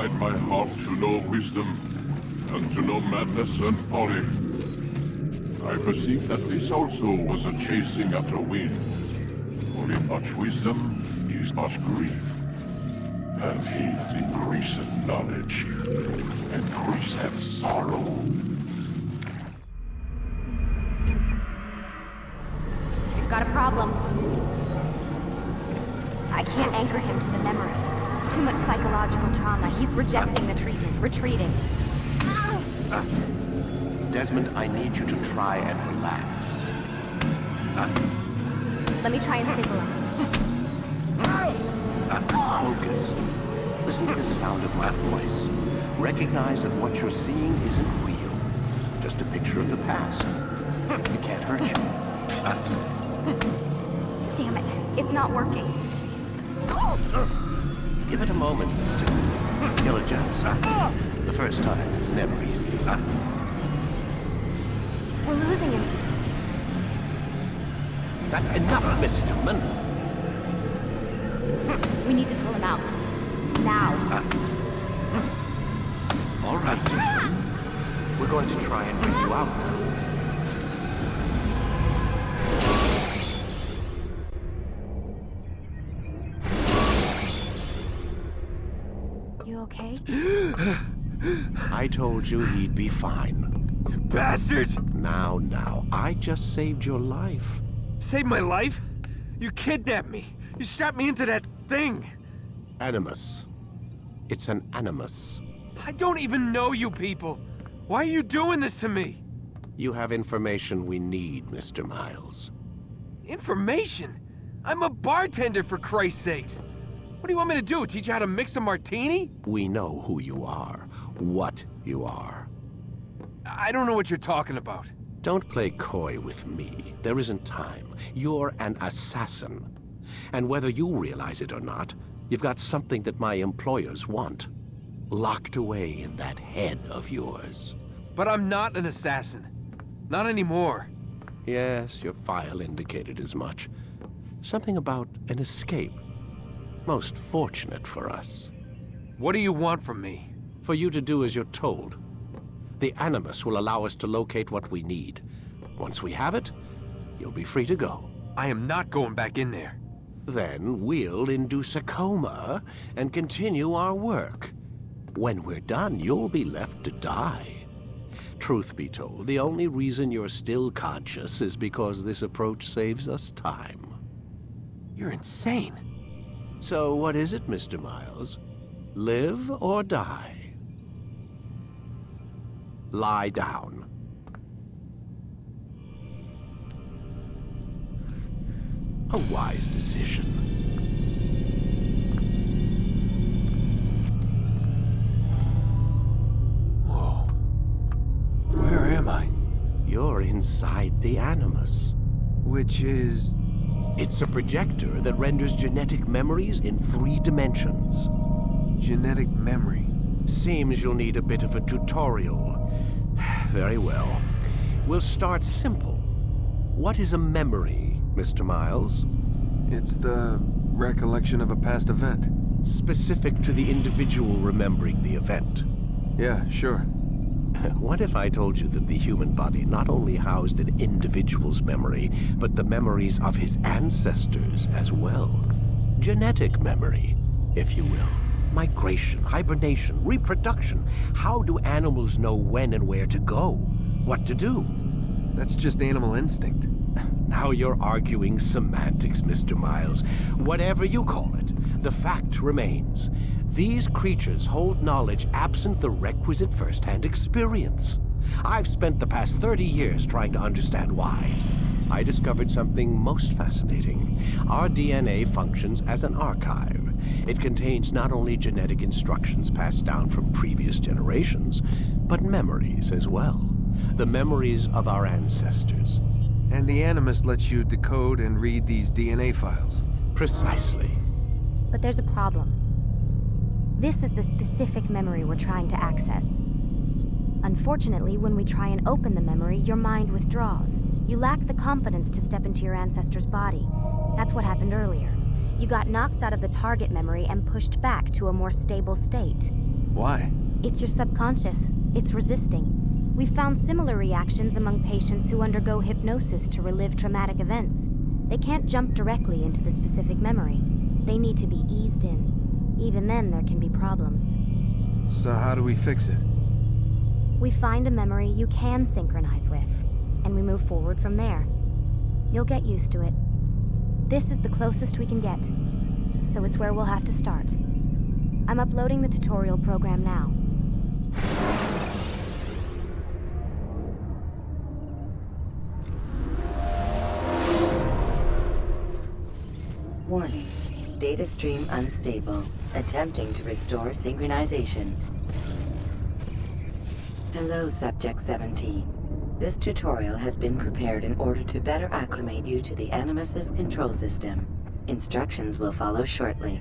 incline my heart to know wisdom, and to know madness and folly. I perceive that this also was a chasing after wind. For in much wisdom is much grief. And he that increaseth knowledge increaseth sorrow. We've got a problem. I can't anchor him to the memory. Too much psychological trauma. He's rejecting the treatment, retreating. Desmond, I need you to try and relax. Let me try and stabilize him. Focus. Listen to the sound of my voice. Recognize that what you're seeing isn't real. Just a picture of the past. It can't hurt you. Damn it. It's not working. Give it a moment, mister. He'll adjust. The first time is never easy. We're losing him. That's enough, Mr. Man. We need to pull him out. Now. All right, Desmond. We're going to try and bring you out now. You okay? I told you he'd be fine. Bastards! Now, I just saved your life. Saved my life? You kidnapped me. You strapped me into that thing. Animus. It's an animus. I don't even know you people. Why are you doing this to me? You have information we need, Mr. Miles. Information? I'm a bartender, for Christ's sakes. What do you want me to do? Teach you how to mix a martini? We know who you are, what you are. I don't know what you're talking about. Don't play coy with me. There isn't time. You're an assassin. And whether you realize it or not, you've got something that my employers want. Locked away in that head of yours. But I'm not an assassin. Not anymore. Yes, your file indicated as much. Something about an escape. Most fortunate for us. What do you want from me? For you to do as you're told. The Animus will allow us to locate what we need. Once we have it, you'll be free to go. I am not going back in there. Then we'll induce a coma and continue our work. When we're done, you'll be left to die. Truth be told, the only reason you're still conscious is because this approach saves us time. You're insane. So what is it, Mr. Miles? Live or die? Lie down. A wise decision. Whoa. Where am I? You're inside the Animus. Which is... It's a projector that renders genetic memories in 3 dimensions. genetic memory. Seems you'll need a bit of a tutorial. Very well. We'll start simple. What is a memory, Mr. Miles? It's the recollection of a past event. Specific to the individual remembering the event. Yeah, sure. What if I told you that the human body not only housed an individual's memory, but the memories of his ancestors as well? Genetic memory, if you will. Migration, hibernation, reproduction. How do animals know when and where to go? What to do? That's just animal instinct. Now you're arguing semantics, Mr. Miles. Whatever you call it, the fact remains. These creatures hold knowledge absent the requisite first-hand experience. I've spent the past 30 years trying to understand why. I discovered something most fascinating. Our DNA functions as an archive. It contains not only genetic instructions passed down from previous generations, but memories as well. The memories of our ancestors. And the Animus lets you decode and read these DNA files. Precisely. But there's a problem. This is the specific memory we're trying to access. Unfortunately, when we try and open the memory, your mind withdraws. You lack the confidence to step into your ancestor's body. That's what happened earlier. You got knocked out of the target memory and pushed back to a more stable state. Why? It's your subconscious. It's resisting. We've found similar reactions among patients who undergo hypnosis to relive traumatic events. They can't jump directly into the specific memory. They need to be eased in. Even then, there can be problems. So how do we fix it? We find a memory you can synchronize with, and we move forward from there. You'll get used to it. This is the closest we can get, so it's where we'll have to start. I'm uploading the tutorial program now. Warning. Data stream unstable. Attempting to restore synchronization. Hello, Subject 17. This tutorial has been prepared in order to better acclimate you to the Animus's control system. Instructions will follow shortly.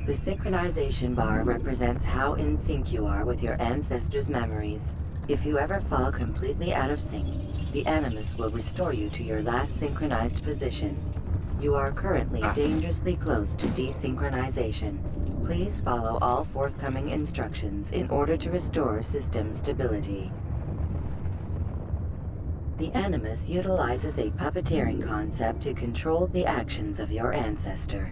The synchronization bar represents how in sync you are with your ancestors' memories. If you ever fall completely out of sync, the Animus will restore you to your last synchronized position. You are currently dangerously close to desynchronization. Please follow all forthcoming instructions in order to restore system stability. The Animus utilizes a puppeteering concept to control the actions of your ancestor.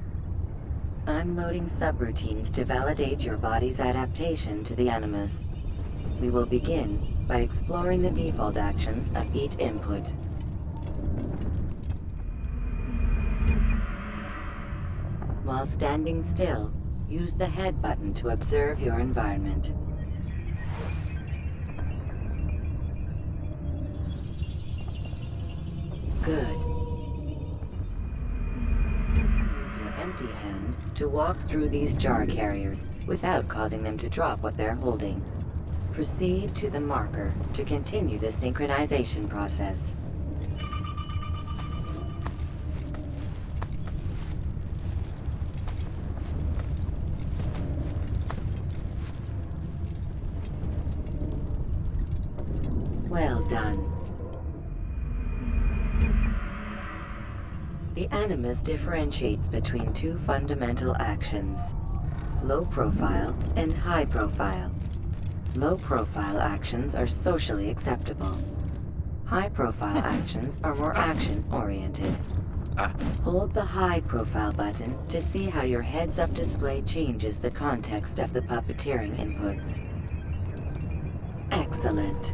I'm loading subroutines to validate your body's adaptation to the Animus. We will begin by exploring the default actions of each input. While standing still, use the head button to observe your environment. Good. Use your empty hand to walk through these jar carriers without causing them to drop what they're holding. Proceed to the marker to continue the synchronization process. Well done. The Animus differentiates between two fundamental actions: low profile and high profile. Low profile actions are socially acceptable. High profile actions are more action oriented. Hold the high profile button to see how your heads-up display changes the context of the puppeteering inputs. Excellent.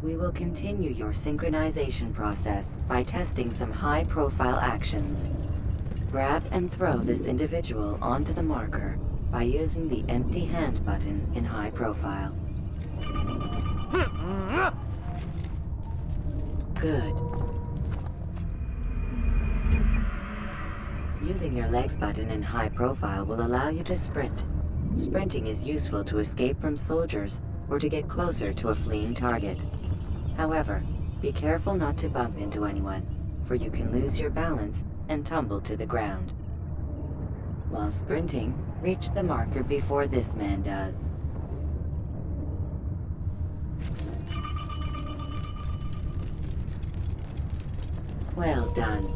We will continue your synchronization process by testing some high-profile actions. Grab and throw this individual onto the marker by using the empty hand button in high profile. Good. Using your legs button in high profile will allow you to sprint. Sprinting is useful to escape from soldiers or to get closer to a fleeing target. However, be careful not to bump into anyone, for you can lose your balance and tumble to the ground. While sprinting, reach the marker before this man does. Well done.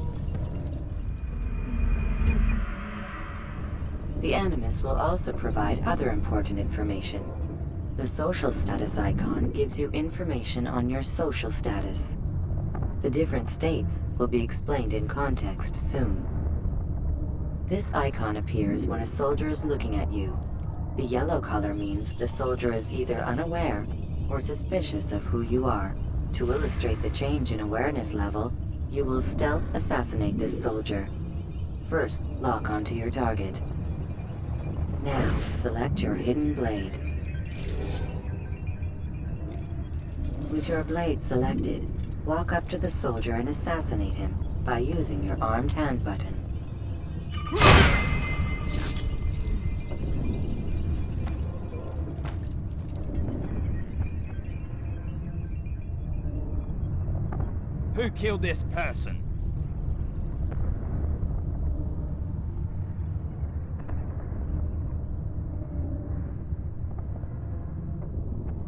The Animus will also provide other important information. The social status icon gives you information on your social status. The different states will be explained in context soon. This icon appears when a soldier is looking at you. The yellow color means the soldier is either unaware or suspicious of who you are. To illustrate the change in awareness level, you will stealth assassinate this soldier. First, lock onto your target. Now, select your hidden blade. With your blade selected, walk up to the soldier and assassinate him by using your armed hand button. Who killed this person?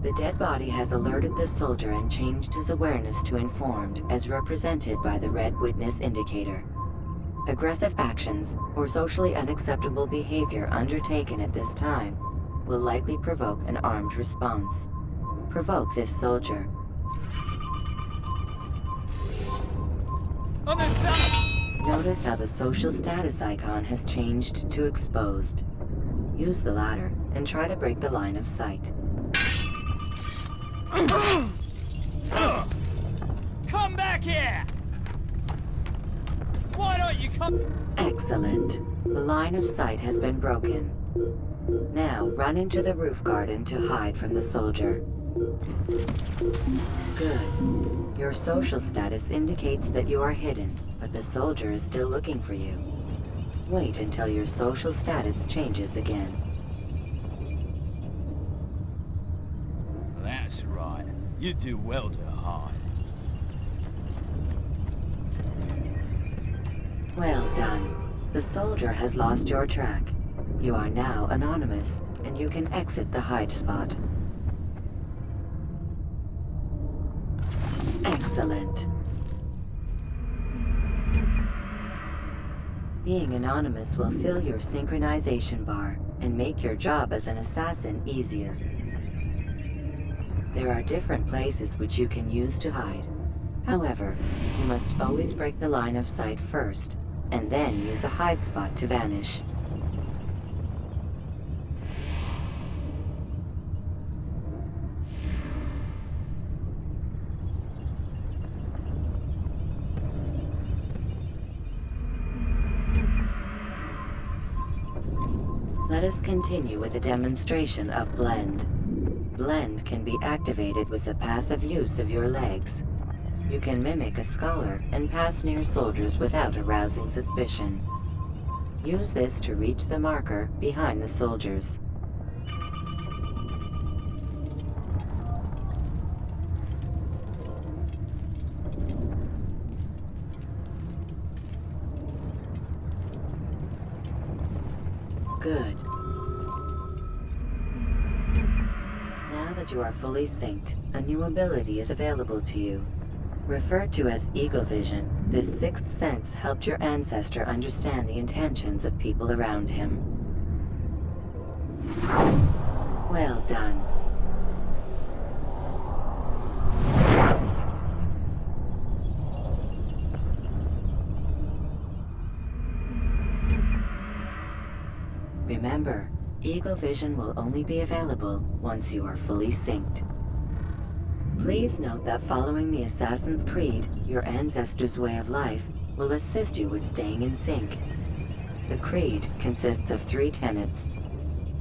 The dead body has alerted the soldier and changed his awareness to informed, as represented by the red witness indicator. Aggressive actions or socially unacceptable behavior undertaken at this time will likely provoke an armed response. Provoke this soldier. On attack! Notice how the social status icon has changed to exposed. Use the ladder and try to break the line of sight. Come back here! Why don't you come? Excellent. The line of sight has been broken. Now run into the roof garden to hide from the soldier. Good. Your social status indicates that you are hidden, but the soldier is still looking for you. Wait until your social status changes again. That's right. You do well to hide. Well done. The soldier has lost your track. You are now anonymous, and you can exit the hide spot. Excellent. Being anonymous will fill your synchronization bar and make your job as an assassin easier. There are different places which you can use to hide. However, you must always break the line of sight first, and then use a hide spot to vanish. Let us continue with a demonstration of Blend. Blend can be activated with the passive use of your legs. You can mimic a scholar and pass near soldiers without arousing suspicion. Use this to reach the marker behind the soldiers. Good. Now that you are fully synced, a new ability is available to you. Referred to as Eagle Vision, this sixth sense helped your ancestor understand the intentions of people around him. Well done. Remember, Eagle Vision will only be available once you are fully synced. Please note that following the Assassin's Creed, your ancestors' way of life, will assist you with staying in sync. The Creed consists of 3 tenets.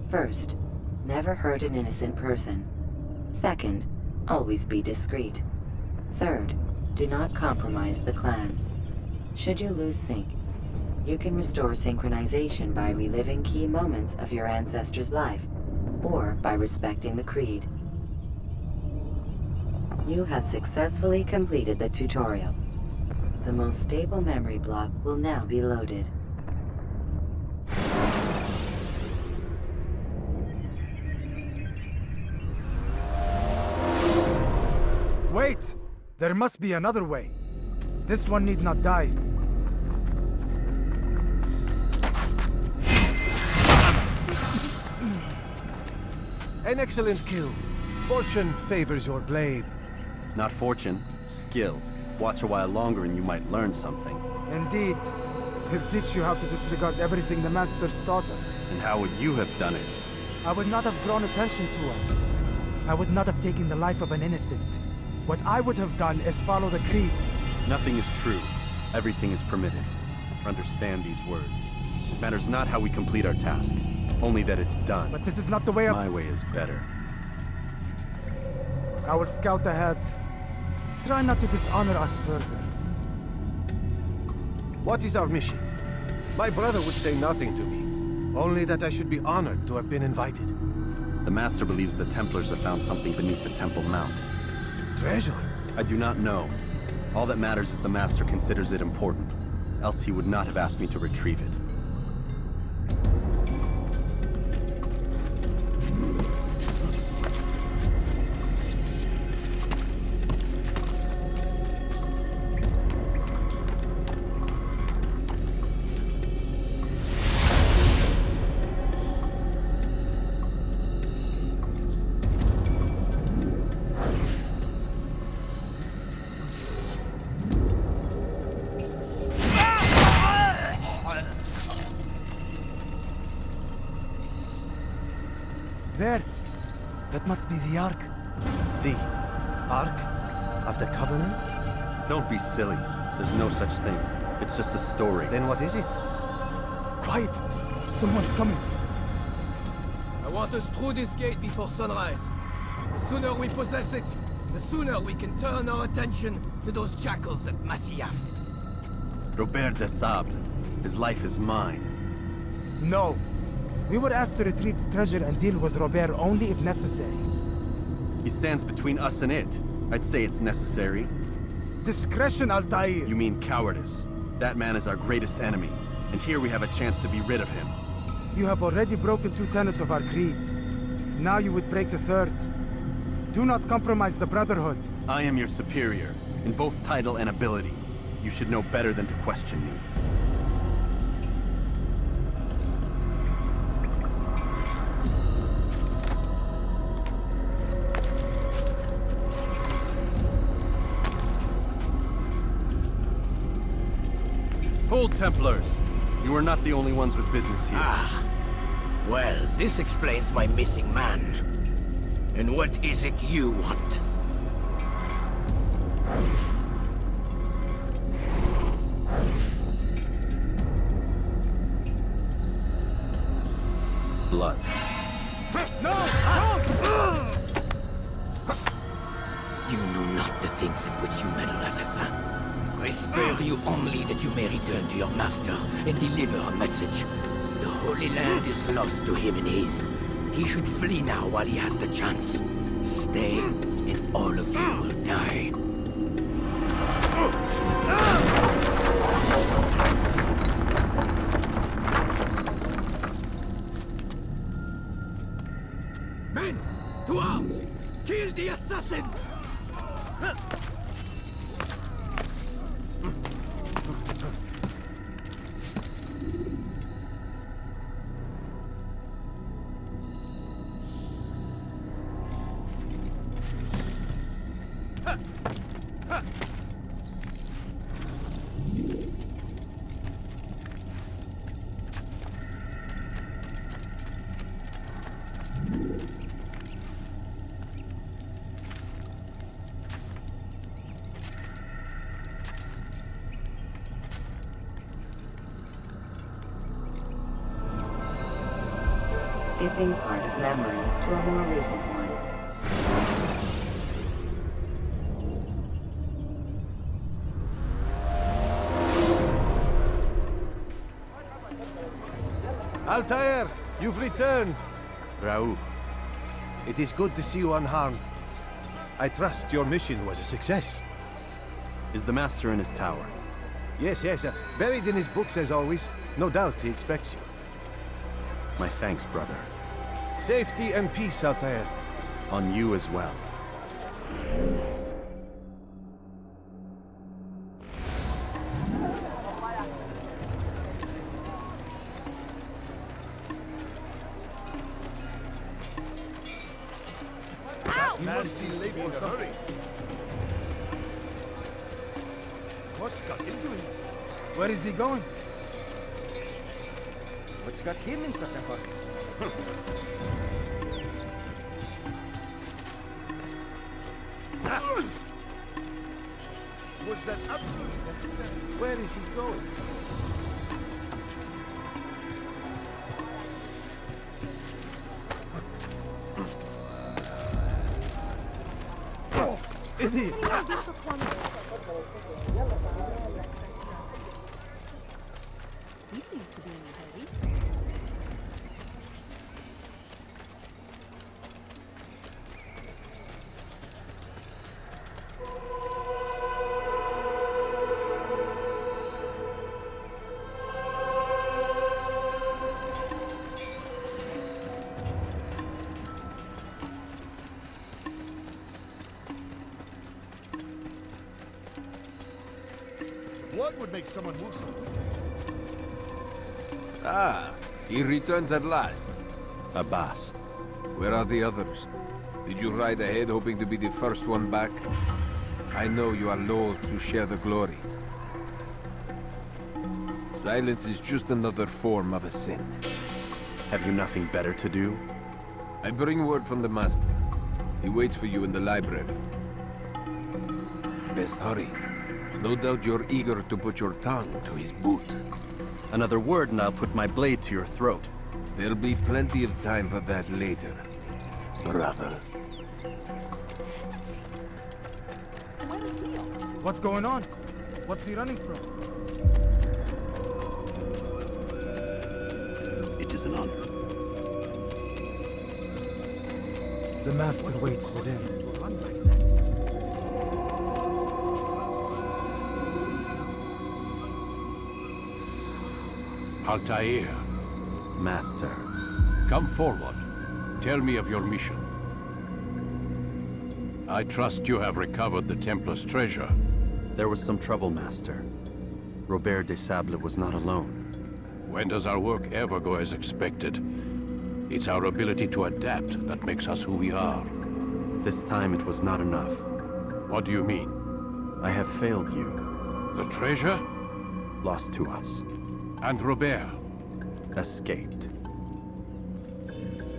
First, never hurt an innocent person. Second, always be discreet. Third, do not compromise the clan. Should you lose sync, you can restore synchronization by reliving key moments of your ancestor's life, or by respecting the Creed. You have successfully completed the tutorial. The most stable memory block will now be loaded. Wait! There must be another way. This one need not die. An excellent kill. Fortune favors your blade. Not fortune, skill. Watch a while longer and you might learn something. Indeed. He'll teach you how to disregard everything the Masters taught us. And how would you have done it? I would not have drawn attention to us. I would not have taken the life of an innocent. What I would have done is follow the Creed. Nothing is true. Everything is permitted. Understand these words. It matters not how we complete our task, only that it's done. But this is not the way of... My way is better. I will scout ahead. Try not to dishonor us further. What is our mission? My brother would say nothing to me. Only that I should be honored to have been invited. The Master believes the Templars have found something beneath the Temple Mount. Treasure? I do not know. All that matters is the Master considers it important. Else he would not have asked me to retrieve it. That must be the Ark. The Ark of the Covenant? Don't be silly. There's no such thing. It's just a story. Then what is it? Quiet! Someone's coming. I want us through this gate before sunrise. The sooner we possess it, the sooner we can turn our attention to those jackals at Masyaf. Robert de Sablé. His life is mine. No. We were asked to retrieve the treasure and deal with Robert only if necessary. He stands between us and it. I'd say it's necessary. Discretion, Altair! You mean cowardice. That man is our greatest enemy, and here we have a chance to be rid of him. You have already broken 2 tenets of our creed. Now you would break the 3rd. Do not compromise the Brotherhood. I am your superior, in both title and ability. You should know better than to question me. Hold, Templars! You are not the only ones with business here. Ah. Well, this explains my missing man. And what is it you want? Blood. You know not the things in which you meddle, assassin. I spare you only that you may return to your master and deliver a message. The Holy Land is lost to him and his. He should flee now while he has the chance. Stay, and all of you will die. Men! To arms! Kill the assassins! Skipping part of memory to a more recent one. Altair, you've returned. Raouf. It is good to see you unharmed. I trust your mission was a success. Is the Master in his tower? Yes, buried in his books as always. No doubt he expects you. My thanks, brother. Safety and peace, Altair. On you as well. You must be late for something. What's got him doing? Where is he going? What's got him in such a hurry? Was that absolutely necessary? Where is he going? Oh, idiot! He seems to be in a hurry. What would make someone move so quickly? Ah, he returns at last. Abbas. Where are the others? Did you ride ahead hoping to be the first one back? I know you are loath to share the glory. Silence is just another form of a sin. Have you nothing better to do? I bring word from the Master. He waits for you in the library. Best hurry. No doubt you're eager to put your tongue to his boot. Another word and I'll put my blade to your throat. There'll be plenty of time for that later, brother. What's going on? What's he running from? It is an honor. The Master waits within. Altair, Master. come forward. Tell me of your mission. I trust you have recovered the Templar's treasure. There was some trouble, Master. Robert de Sablé was not alone. When does our work ever go as expected? It's our ability to adapt that makes us who we are. This time it was not enough. What do you mean? I have failed you. The treasure? Lost to us. And Robert? Escaped.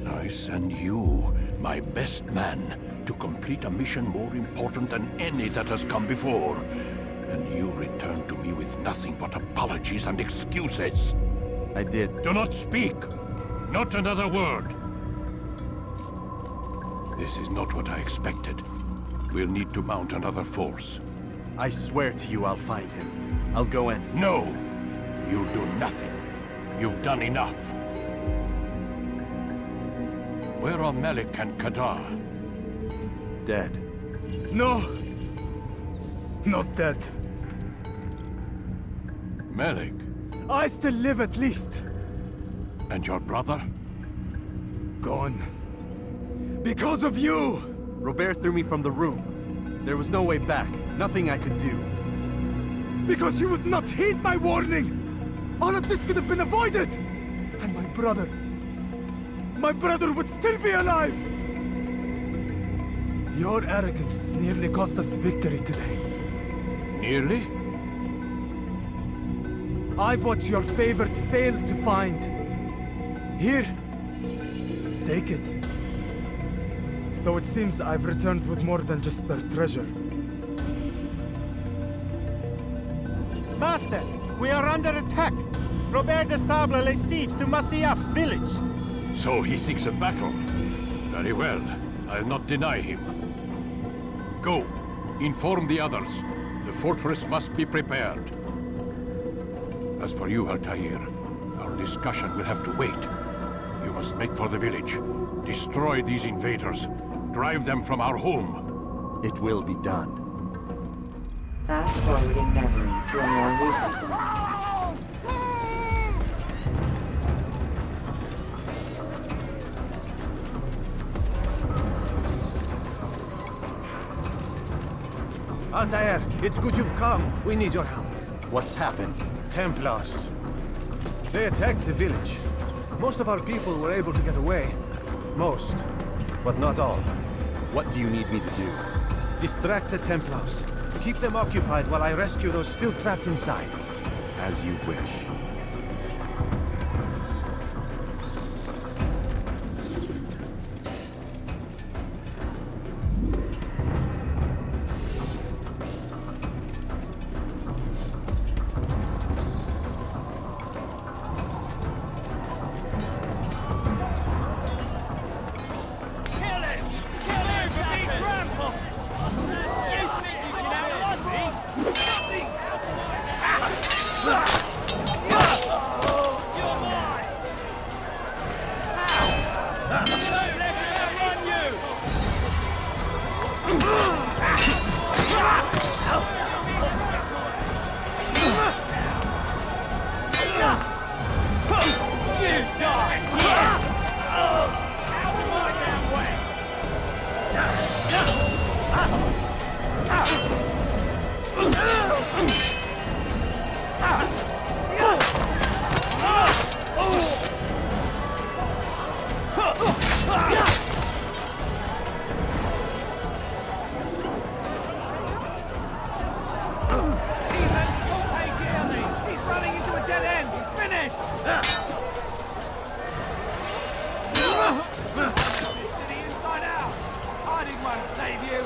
I send you, my best man, to complete a mission more important than any that has come before. And you return to me with nothing but apologies and excuses. I did. Do not speak! Not another word! This is not what I expected. We'll need to mount another force. I swear to you I'll find him. I'll go in. No! You'll do nothing. You've done enough. Where are Malik and Kadar? Dead. No! Not dead. Malik? I still live at least. And your brother? Gone. Because of you! Robert threw me from the room. There was no way back. Nothing I could do. Because you would not heed my warning! All of this could have been avoided! And my brother would still be alive! Your arrogance nearly cost us victory today. Nearly? I've what your favorite failed to find. Here, take it. Though it seems I've returned with more than just their treasure. Master, we are under attack. Robert de Sablé lays siege to Masyaf's village. So he seeks a battle. Very well. I'll not deny him. Go. Inform the others. The fortress must be prepared. As for you, Altair, our discussion will have to wait. You must make for the village. Destroy these invaders. Drive them from our home. It will be done. Fast-forwarding memory to a more recent one. Altair, it's good you've come. We need your help. What's happened? Templars. They attacked the village. Most of our people were able to get away. Most, but not all. What do you need me to do? Distract the Templars. Keep them occupied while I rescue those still trapped inside. As you wish. Someone save you!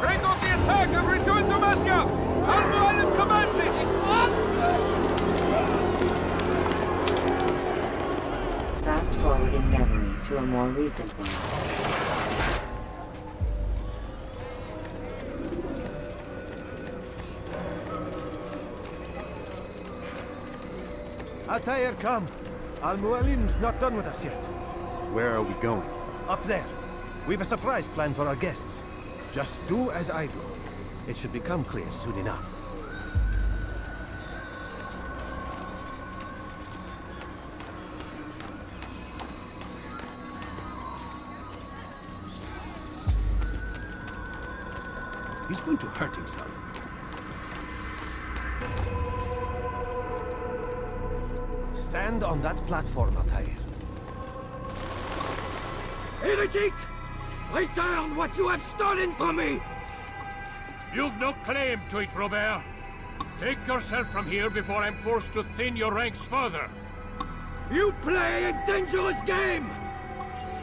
Break off the attack and return to Masyaf! Mualim commands it! Fast forward in memory to a more recent one. Altair, come. Mualim's not done with us yet. Where are we going? Up there. We've a surprise plan for our guests. Just do as I do. It should become clear soon enough. He's going to hurt himself. Stand on that platform, Altair. Heretic! Return what you have stolen from me! You've no claim to it, Robert. Take yourself from here before I'm forced to thin your ranks further. You play a dangerous game!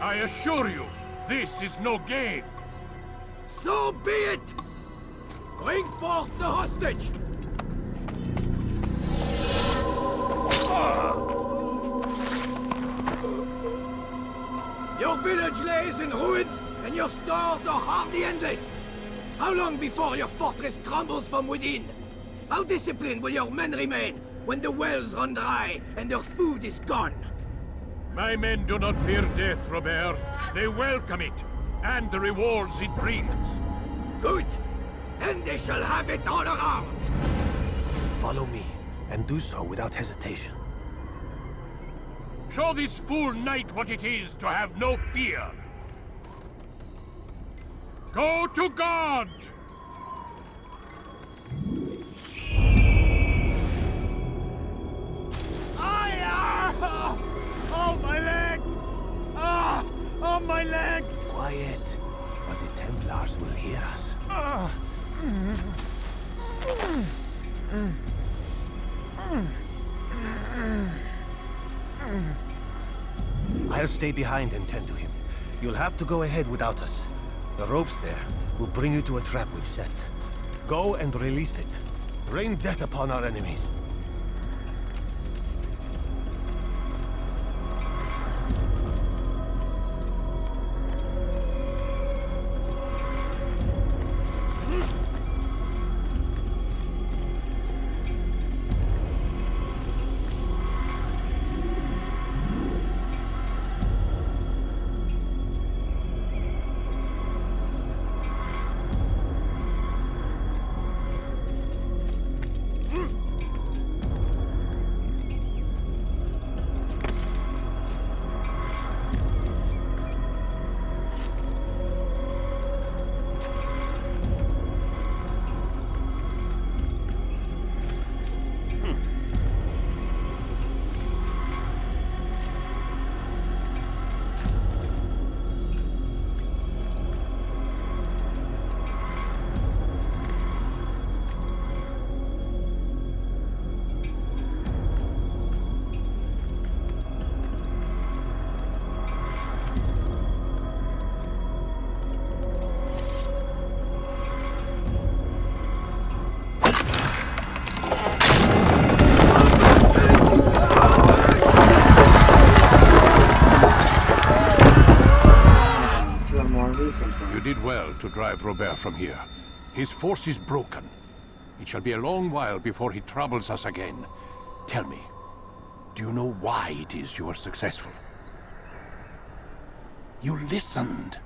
I assure you, this is no game. So be it! Bring forth the hostage! Your village lays in ruins, and your stores are hardly endless. How long before your fortress crumbles from within? How disciplined will your men remain when the wells run dry and their food is gone? My men do not fear death, Robert. They welcome it, and the rewards it brings. Good. Then they shall have it all around. Follow me, and do so without hesitation. Show this fool knight what it is to have no fear. Go to God! Oh, my leg! Ah! Oh, my leg! Quiet, or the Templars will hear us. I'll stay behind and tend to him. You'll have to go ahead without us. The ropes there will bring you to a trap we've set. Go and release it. Rain death upon our enemies. To drive Robert from here. His force is broken. It shall be a long while before he troubles us again. Tell me, do you know why it is you are successful? You listened.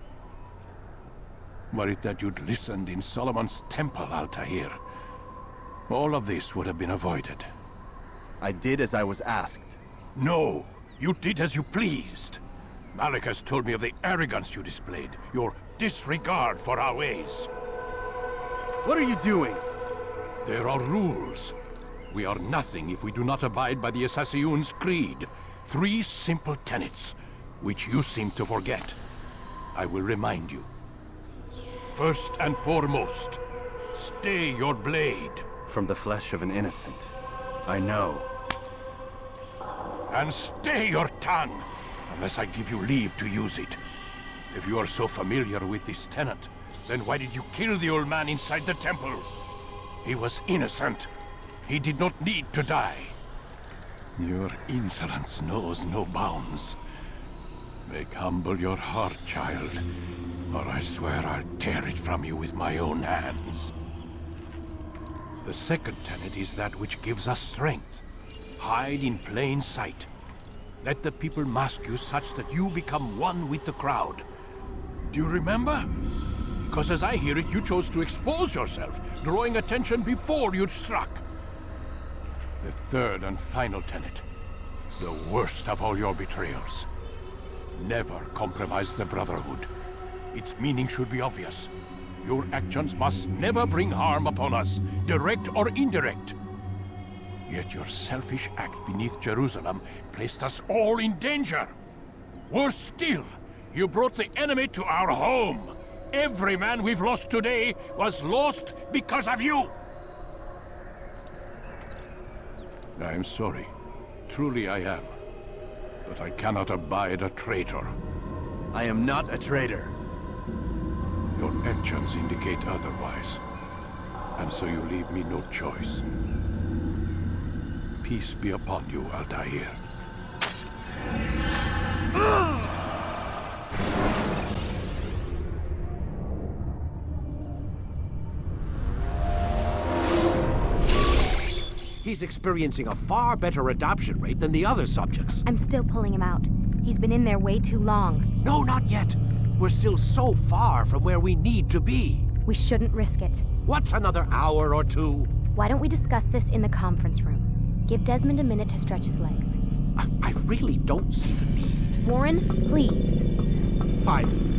Were it that you'd listened in Solomon's temple, Altair, all of this would have been avoided. I did as I was asked. No, you did as you pleased. Malik has told me of the arrogance you displayed, your disregard for our ways. What are you doing? There are rules. We are nothing if we do not abide by the Assassin's creed. 3 simple tenets, which you seem to forget. I will remind you. First and foremost, stay your blade. From the flesh of an innocent. I know. And stay your tongue, unless I give you leave to use it. If you are so familiar with this tenet, then why did you kill the old man inside the temple? He was innocent. He did not need to die. Your insolence knows no bounds. Make humble your heart, child, or I swear I'll tear it from you with my own hands. The second tenet is that which gives us strength. Hide in plain sight. Let the people mask you such that you become one with the crowd. Do you remember? Because as I hear it, you chose to expose yourself, drawing attention before you'd struck. The third and final tenet. The worst of all your betrayals. Never compromise the Brotherhood. Its meaning should be obvious. Your actions must never bring harm upon us, direct or indirect. Yet your selfish act beneath Jerusalem placed us all in danger. Worse still, you brought the enemy to our home. Every man we've lost today was lost because of you. I am sorry. Truly I am. But I cannot abide a traitor. I am not a traitor. Your actions indicate otherwise. And so you leave me no choice. Peace be upon you, Altair. He's experiencing a far better adoption rate than the other subjects. I'm still pulling him out. He's been in there way too long. No, not yet. We're still so far from where we need to be. We shouldn't risk it. What's another hour or two? Why don't we discuss this in the conference room? Give Desmond a minute to stretch his legs. I really don't see the need. Warren, please. Fine.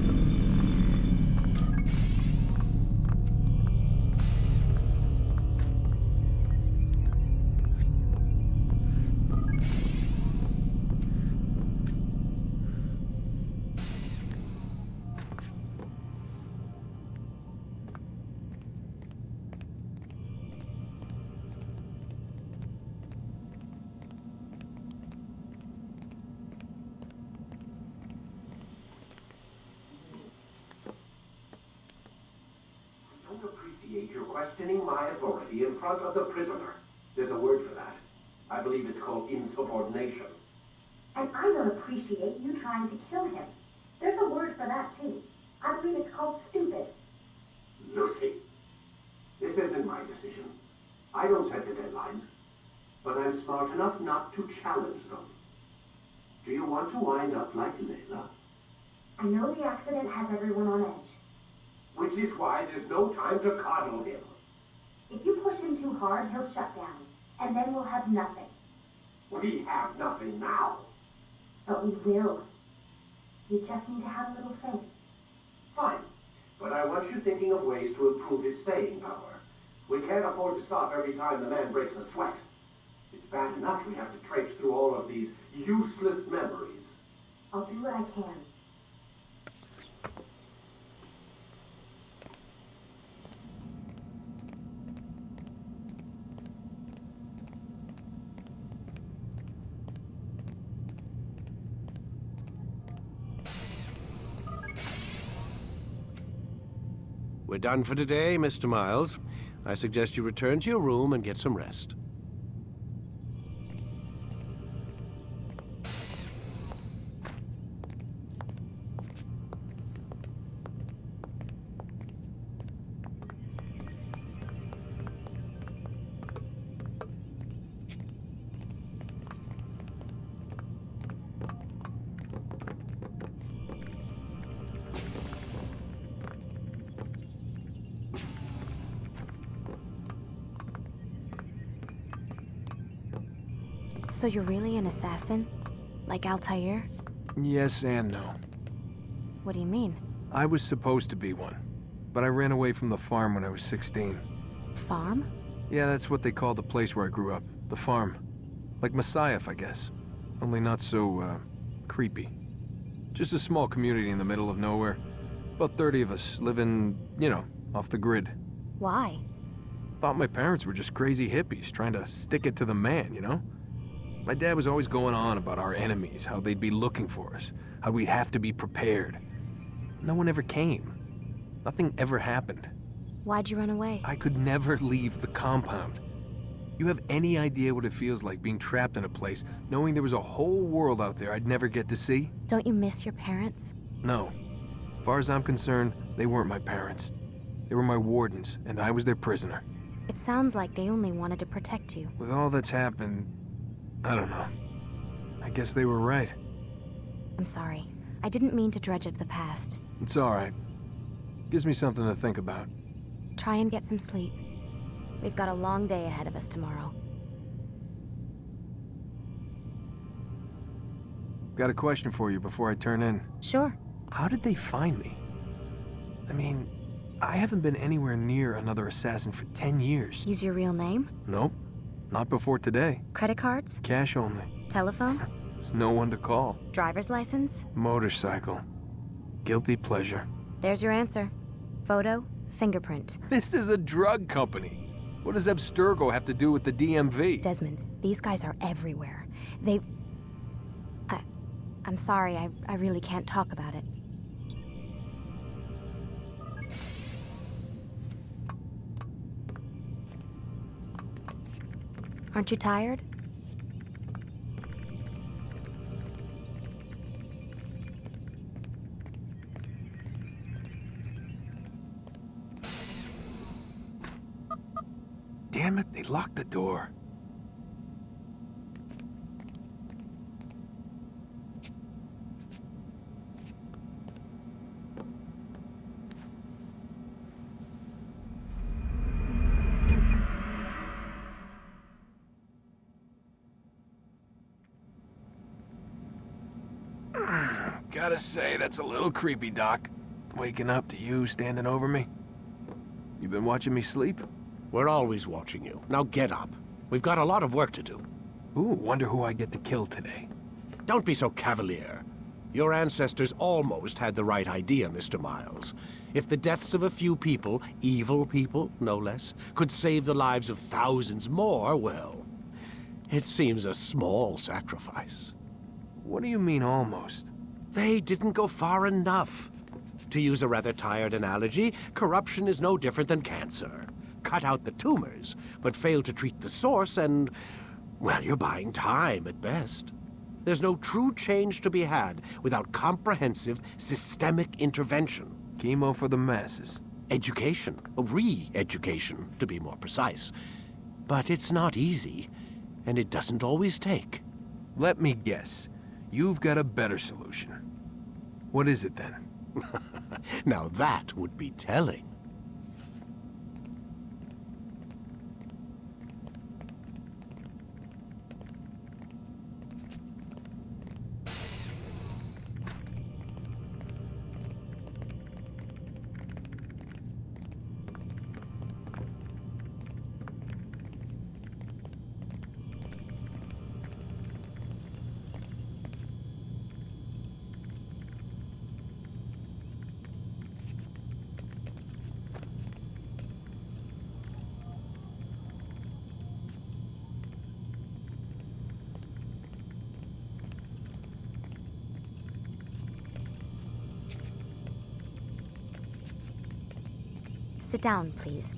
You're questioning my authority in front of the prisoner. There's a word for that. I believe it's called insubordination. And I don't appreciate you trying to kill him. There's a word for that, too. I believe it's called stupid. Lucy, this isn't my decision. I don't set the deadlines. But I'm smart enough not to challenge them. Do you want to wind up like Layla? I know the accident has everyone on edge. Which is why there's no time to coddle him. If you push him too hard, he'll shut down. And then we'll have nothing. We have nothing now. But we will. You just need to have a little faith. Fine. But I want you thinking of ways to improve his staying power. We can't afford to stop every time the man breaks a sweat. It's bad enough we have to traipse through all of these useless memories. I'll do what I can. We're done for today, Mr. Miles. I suggest you return to your room and get some rest. So you're really an assassin? Like Altair? Yes and no. What do you mean? I was supposed to be one, but I ran away from the farm when I was 16. Farm? Yeah, that's what they called the place where I grew up. The farm. Like Masyaf, I guess. Only not so, creepy. Just a small community in the middle of nowhere. About 30 of us, living, you know, off the grid. Why? Thought my parents were just crazy hippies, trying to stick it to the man, you know? My dad was always going on about our enemies, how they'd be looking for us, how we'd have to be prepared. No one ever came. Nothing ever happened. Why'd you run away? I could never leave the compound. You have any idea what it feels like being trapped in a place, knowing there was a whole world out there I'd never get to see? Don't you miss your parents? No. As far as I'm concerned, they weren't my parents. They were my wardens, and I was their prisoner. It sounds like they only wanted to protect you. With all that's happened, I don't know. I guess they were right. I'm sorry. I didn't mean to dredge up the past. It's all right. Gives me something to think about. Try and get some sleep. We've got a long day ahead of us tomorrow. Got a question for you before I turn in. Sure. How did they find me? I mean, I haven't been anywhere near another assassin for 10 years. Use your real name? Nope. Not before today. Credit cards? Cash only. Telephone? There's no one to call. Driver's license? Motorcycle. Guilty pleasure. There's your answer. Photo, fingerprint. This is a drug company. What does Abstergo have to do with the DMV? Desmond, these guys are everywhere. I'm sorry, I really can't talk about it. Aren't you tired? Damn it, they locked the door. Gotta say, that's a little creepy, Doc. Waking up to you standing over me. You been watching me sleep? We're always watching you. Now get up. We've got a lot of work to do. Ooh, wonder who I get to kill today. Don't be so cavalier. Your ancestors almost had the right idea, Mr. Miles. If the deaths of a few people, evil people, no less, could save the lives of thousands more, well, it seems a small sacrifice. What do you mean, almost? They didn't go far enough. To use a rather tired analogy, corruption is no different than cancer. Cut out the tumors, but fail to treat the source and, well, you're buying time at best. There's no true change to be had without comprehensive, systemic intervention. Chemo for the masses. Education, re-education, to be more precise. But it's not easy, and it doesn't always take. Let me guess. You've got a better solution. What is it then? Now that would be telling. Sit down, please.